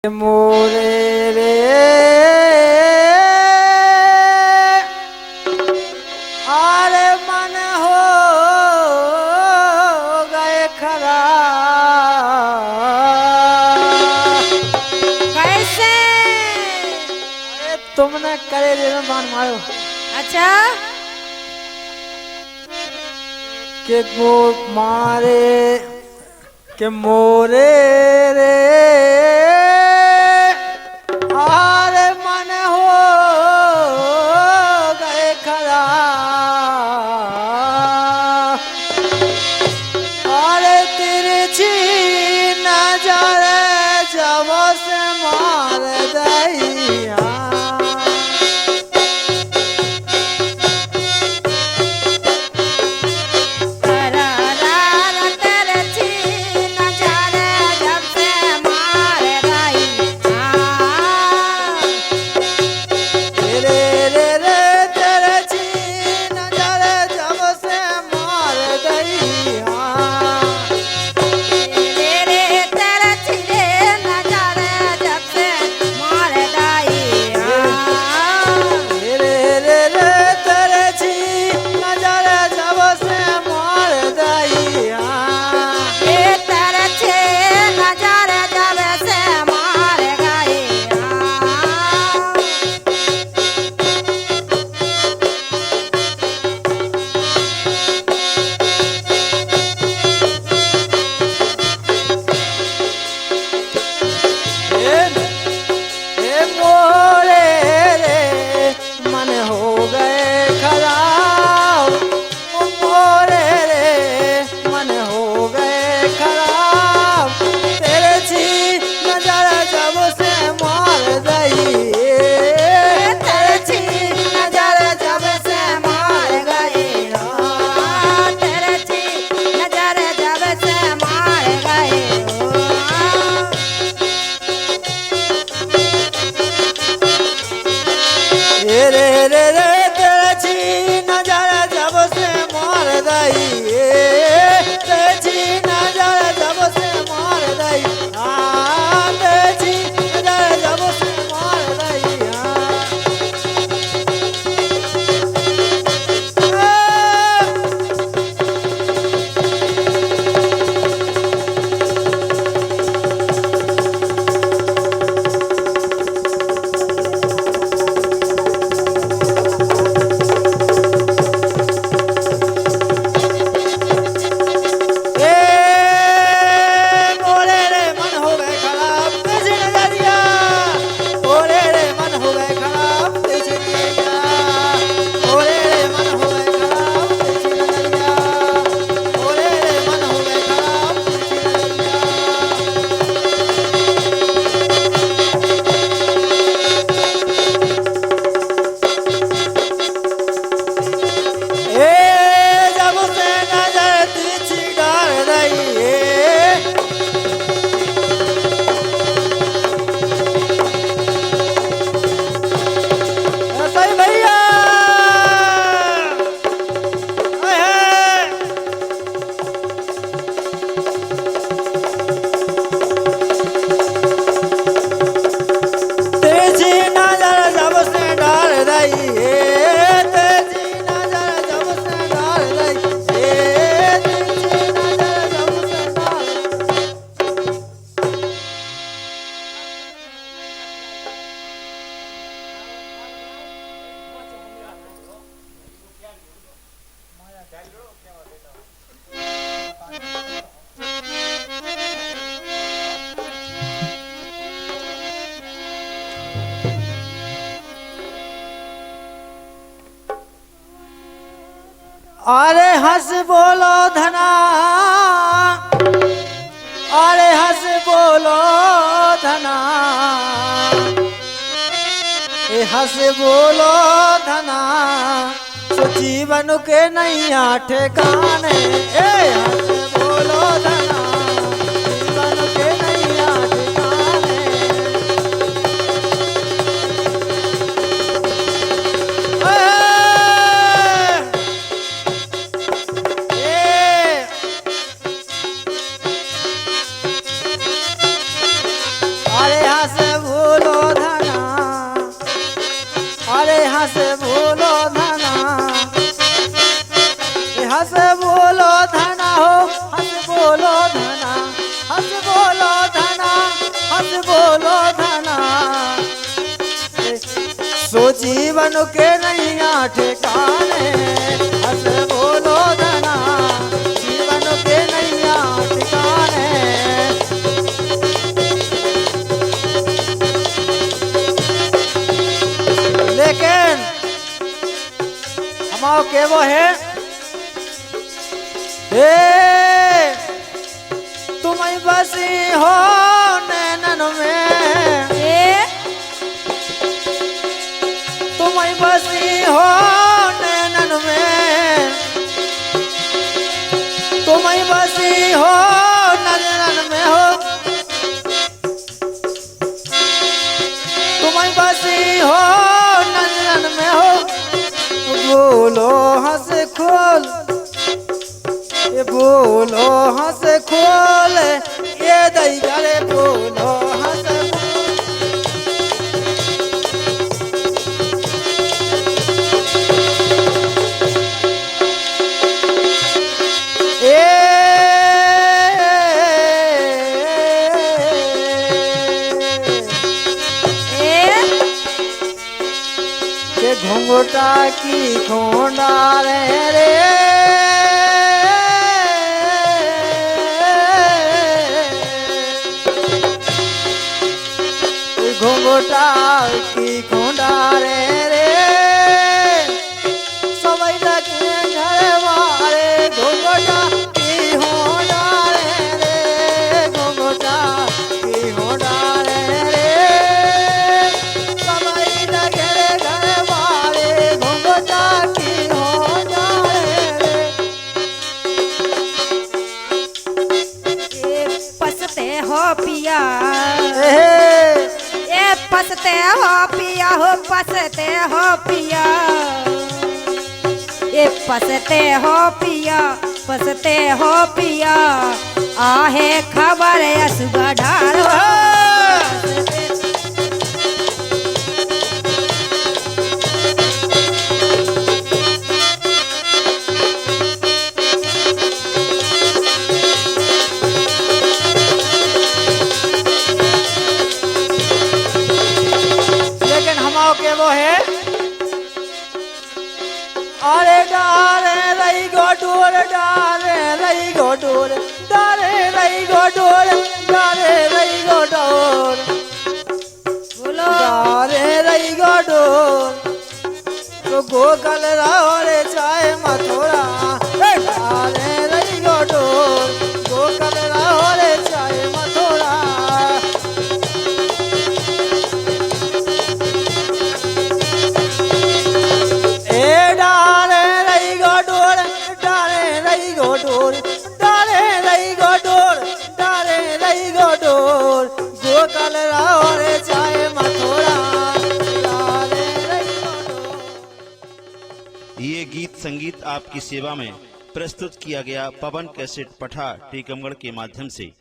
मोरे रे आरे मन हो गए खराब। कैसे? अरे तुमने करे रे मान मारो। अच्छा के वो मारे के मोरे रे आरे मन हो गए खराब। अरे तिरछी नजर जब से मार दैया। अरे हंस बोलो धना, अरे हंस बोलो धना, ए हंस बोलो धना, तो जीवन के नैया ठिकाने। ए हंस बोलो धना, जीवन के नैया ठिकाने। अरे हंस हंस बोलो धना सो जीवन के नैया ठिकाने हंस बोलो धना जीवन के नैया ठिकाने लेकिन हमाओ के वो है तुम बसी हो नैनन में तुम बसी हो नैनन में तुम बसी हो नैनन में हो तुम बसी हो नैनन में हो बोलो हंस खोल ये बोलो हंस खोल ये दई गले बोलो हंस के घुंघटा की खोंडा रे घुंघटा की खोंडा रे सवई लगे घर वाले घुंघटा की होंडा रे घुंघटा की होंडा रे सवई लगे घर वाले घुंघटा की होंडा रे पसते हो पिया पसते हो पिया हो पसते हो पिया ये पसते हो पिया आहे खबर असुगा ढाल हो के वो है अरे डारे रही गोडोर डारे रही गोडोर डारे रही गोडोर डारे रही गोडोर बोलो डारे रही गोडोर तो गोकल रहो रे चाहे मथुरा डारे रही गोडोर गोकल रहो रे चाहे मथुरा ये गीत संगीत आपकी सेवा में प्रस्तुत किया गया पवन कैसेट पठा टीकमगढ़ के माध्यम से।